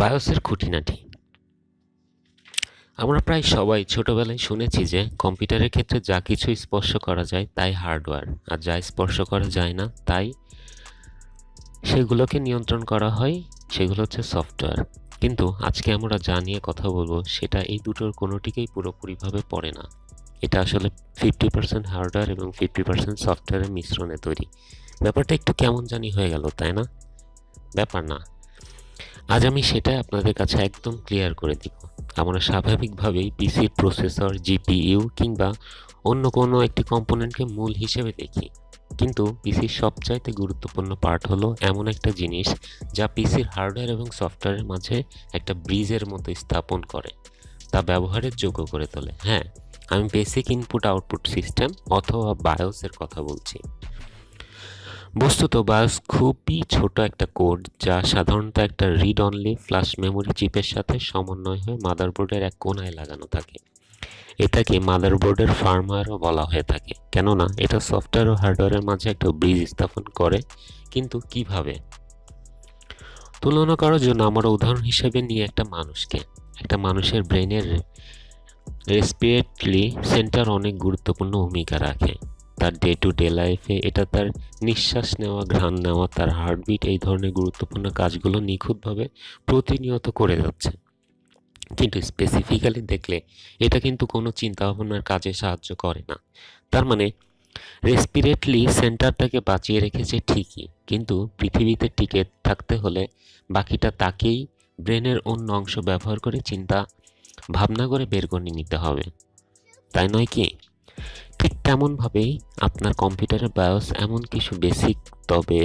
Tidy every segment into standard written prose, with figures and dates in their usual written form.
বায়োসের খুঁটিনাটি। আমরা প্রায় সবাই ছোটবেলায় শুনেছি যে কম্পিউটারের ক্ষেত্রে যা কিছু স্পর্শ করা যায় তাই হার্ডওয়্যার, আর যা স্পর্শ করা যায় না তাই সেগুলোকে নিয়ন্ত্রণ করা হয়, সেগুলো হচ্ছে সফটওয়্যার। কিন্তু আজকে আমরা যা নিয়ে কথা বলবো সেটা এই দুটোর কোনোটিকেই পুরোপুরিভাবে পড়ে না। এটা আসলে 50% হার্ডওয়্যার এবং 50% সফটওয়্যারের মিশ্রণে তৈরি। ব্যাপারটা একটু কেমন জানি হয়ে গেল, তাই না? ব্যাপার না, আজ আমি সেটাই আপনাদের কাছে একদম ক্লিয়ার করে দিব। আমরা স্বাভাবিকভাবেই পিসির প্রসেসর, জিপিইউ কিংবা অন্য কোনো একটি কম্পোনেন্টকে মূল হিসেবে দেখি, কিন্তু পিসির সবচাইতে গুরুত্বপূর্ণ পার্ট হলো এমন একটা জিনিস যা পিসির হার্ডওয়্যার এবং সফটওয়্যারের মাঝে একটা ব্রিজের মতো স্থাপন করে, তা ব্যবহারের যোগ্য করে তোলে। হ্যাঁ, আমি বেসিক ইনপুট আউটপুট সিস্টেম অথবা বায়োসের কথা বলছি। বস্তুত বায়োস খুবই ছোট একটা কোড যা সাধারণত একটা রিড অনলি ফ্ল্যাশ মেমোরি চিপের সাথে সমন্বয় হয়ে মাদারবোর্ডের এক কোণায় লাগানো থাকে। এটাকে মাদারবোর্ডের ফার্মওয়্যারও বলা হয়ে থাকে, কেননা এটা সফটওয়্যার ও হার্ডওয়্যারের মাঝে একটা ব্রিজ স্থাপন করে। কিন্তু কিভাবে? তুলনা করার জন্য আমরা উদাহরণ হিসেবে নিয়ে একটা মানুষের ব্রেনের রেসপিরেটরি সেন্টার অনেক গুরুত্বপূর্ণ ভূমিকা রাখে। তার ডে টু ডে লাইফে এটা তার নিঃশ্বাস নেওয়া, ঘ্রাণ নেওয়া, তার হার্টবিট, এই ধরনের গুরুত্বপূর্ণ কাজগুলো নিখুঁতভাবে প্রতিনিয়ত করে যাচ্ছে। কিন্তু স্পেসিফিক্যালি দেখলে এটা কিন্তু কোনো চিন্তাভাবনার কাজে সাহায্য করে না। তার মানে রেসপিরেটরি সেন্টারটাকে বাঁচিয়ে রেখেছে ঠিকই, কিন্তু পৃথিবীতে টিকে থাকতে হলে বাকিটা তাকেই ব্রেনের অন্য অংশ ব্যবহার করে চিন্তা ভাবনা করে বের করে নিতে হবে, তাই নয় কি? ঠিক তেমনভাবেই আপনার কম্পিউটারের বায়োস এমন কিছু বেসিক তবে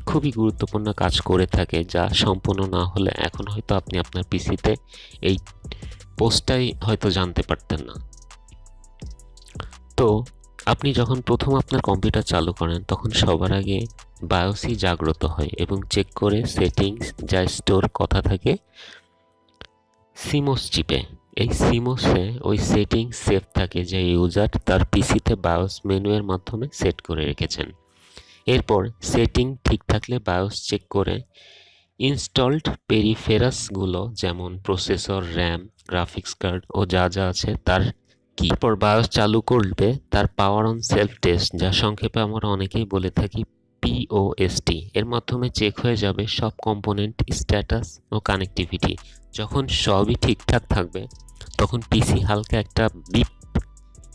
খুবই গুরুত্বপূর্ণ কাজ করে থাকে, যা সম্পূর্ণ না হলে এখন হয়তো আপনি আপনার পিসিতে এই পোস্টটাই হয়তো জানতে পারতেন না। তো আপনি যখন প্রথম আপনার কম্পিউটার চালু করেন তখন সবার আগে বায়োসই জাগ্রত হয় এবং চেক করে সেটিংস যা স্টোর কথা থাকে সিমোস চিপে। এই সিমোসে ওই সেটিং সেভ থাকে যে ইউজার তার পিসিতে বায়োস মেনুয়ের মাধ্যমে সেট করে রেখেছেন। এরপর সেটিং ঠিক থাকলে বায়োস চেক করে ইনস্টলড পেরিফেরাসগুলো যেমন প্রসেসর, র্যাম, গ্রাফিক্স কার্ড ও যা যা আছে তার কি। এরপর বায়োস চালু করবে তার পাওয়ার অন সেলফ টেস্ট, যা সংক্ষেপে আমরা অনেকেই বলে থাকি পিওএসটি, এর মাধ্যমে চেক হয়ে যাবে সব কম্পোনেন্ট স্ট্যাটাস ও কানেক্টিভিটি। যখন সবই ঠিকঠাক থাকবে তখন পিসি হালকা একটা বিপ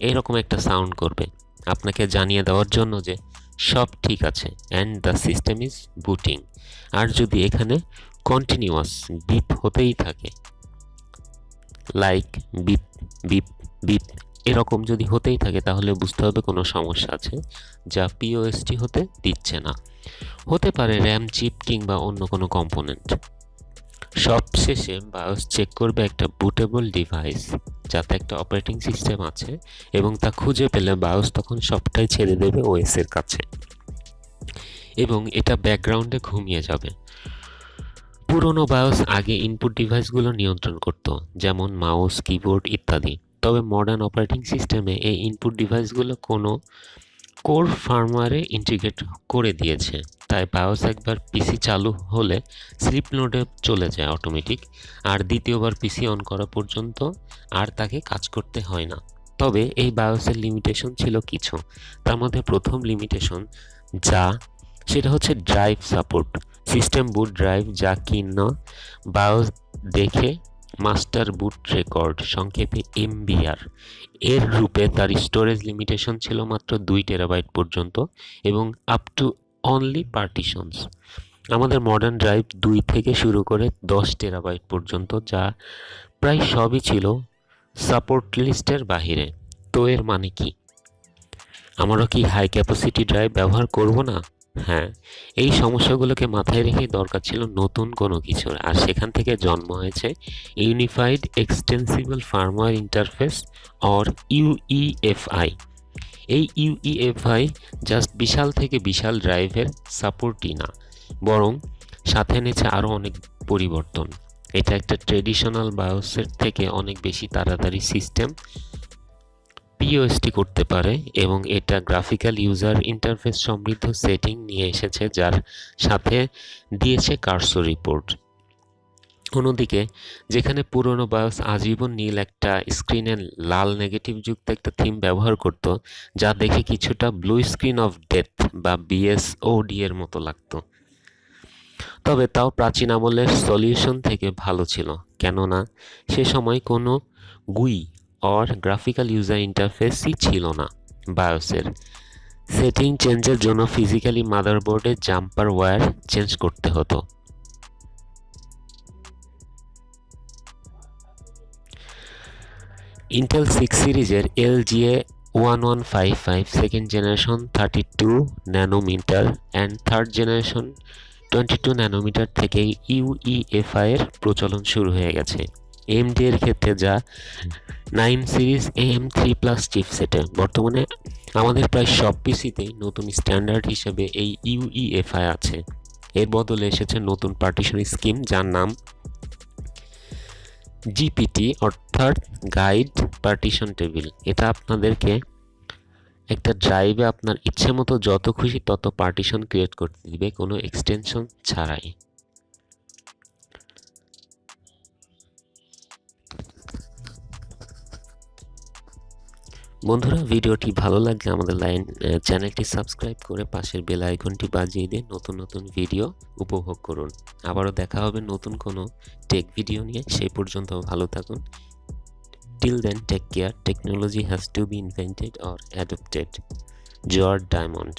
এরকম একটা সাউন্ড করবে আপনাকে জানিয়ে দেওয়ার জন্য যে সব ঠিক আছে and the system is booting. আর যদি এখানে কন্টিনিউয়াস বিপ হতেই থাকে, লাইক বিপ বিপ বিপ এরকম যদি হতেই থাকে, তাহলে বুঝতে হবে কোনো সমস্যা আছে যা পিওএসটি হতে দিচ্ছে না। হতে পারে র্যাম চিপ কিংবা অন্য কোনো কম্পোনেন্ট। সবশেষে বায়োস চেক করবে একটা বুটেবল ডিভাইস যাতে একটা অপারেটিং সিস্টেম আছে, এবং তা খুঁজে পেলে বায়োস তখন সবটাই ছেড়ে দেবে ওএস এর কাছে এবং এটা ব্যাকগ্রাউন্ডে ঘুমিয়ে যাবে। পুরনো বায়োস আগে ইনপুট ডিভাইসগুলো নিয়ন্ত্রণ করত, যেমন মাউস, কিবোর্ড ইত্যাদি। তবে মডার্ন অপারেটিং সিস্টেমে এই ইনপুট ডিভাইসগুলো কোনো কোর ফার্মওয়্যারে ইন্টিগ্রেট করে দিয়েছে, তাই বায়োস একবার পিসি চালু হলে স্লিপ মোডে চলে যায় অটোমেটিক, আর দ্বিতীয়বার পিসি অন করা পর্যন্ত আর তাকে কাজ করতে হয় না। তবে এই বায়োসের লিমিটেশন ছিল কিছু। তার মধ্যে প্রথম লিমিটেশন সেটা হচ্ছে ড্রাইভ সাপোর্ট। সিস্টেম বুট ড্রাইভ, যা কিনা বায়োস দেখে মাস্টার বুট রেকর্ড, সংক্ষেপে এমবিআর এর রূপে তার স্টোরেজ লিমিটেশন ছিল মাত্র 2 টেরাবাইট পর্যন্ত এবং আপ টু অনলি পার্টিশনস। আমাদের মডার্ন ড্রাইভ 2 থেকে শুরু করে 10 টেরাবাইট পর্যন্ত, যা প্রায় সবই ছিল সাপোর্ট লিস্টের বাহিরে। তো এর মানে কি? আমরা কি হাই ক্যাপাসিটি ড্রাইভ ব্যবহার করব না? হ্যাঁ, এই সমস্যাগুলোকে মাথায় রেখেই দরকার ছিল নতুন কোনো কিছুর, আর সেখান থেকে জন্ম হয়েছে unified এক্সটেন্সিবল firmware interface or UEFI. এই ইউইএফআই জাস্ট বিশাল থেকে বিশাল ড্রাইভের সাপোর্টই না, বরং সাথে এনেছে আরও অনেক পরিবর্তন। এটা একটা ট্রেডিশনাল বায়োসের থেকে অনেক বেশি তাড়াতাড়ি সিস্টেম পিওএসটি করতে পারে, এবং এটা গ্রাফিক্যাল ইউজার ইন্টারফেস সমৃদ্ধ সেটিং নিয়ে এসেছে, যার সাথে দিয়েছে কার্সর রিপোর্ট। অন্যদিকে যেখানে পুরনো বায়োস আজীবন নীল একটা স্ক্রিনে লাল নেগেটিভ যুক্ত একটা থিম ব্যবহার করত, যা দেখে কিছুটা ব্লু স্ক্রিন অফ ডেথ বা বিএসওডি এর মতো লাগতো। তবে তাও প্রাচীন আমলের সলিউশন থেকে ভালো ছিল, কেননা সে সময় কোনো গুই অর গ্রাফিক্যাল ইউজার ইন্টারফেসই ছিল না। বায়োসের সেটিং চেঞ্জের জন্য ফিজিক্যালি মাদারবোর্ডে জাম্পার ওয়্যার চেঞ্জ করতে হতো। ইন্টেল 6 সিরিজের LGA 1155 second generation 32 nanometre and third generation 22 nanometre থেকে UEFI এর প্রচলন শুরু হয়ে গেছে। AMD এর ক্ষেত্রে যা 9 সিরিজ AM3+ চিপসেটে বর্তমানে আমাদের প্রায় সব পিসিতেই নতুন স্ট্যান্ডার্ড হিসেবে এই UEFI আছে। এর বদলে এসেছে নতুন পার্টিশন স্কিম, যার নাম জিপিটি অর্থাৎ গাইড পার্টিশন টেবিল। এটা আপনাদেরকে একটা ড্রাইভে আপনার ইচ্ছে মতো যত খুশি তত পার্টিশন ক্রিয়েট করতে দিবে, কোনো এক্সটেনশন ছাড়াই। বন্ধুরা, ভিডিওটি ভালো লাগলে আমাদের চ্যানেলটি সাবস্ক্রাইব করে পাশের বেল আইকনটি বাজিয়ে দিয়ে নতুন নতুন ভিডিও উপভোগ করুন। আবারও দেখা হবে নতুন কোনো টেক ভিডিও নিয়ে। সেই পর্যন্ত ভালো থাকুন। Till then, take care. Technology has to be invented or adopted. George Diamond.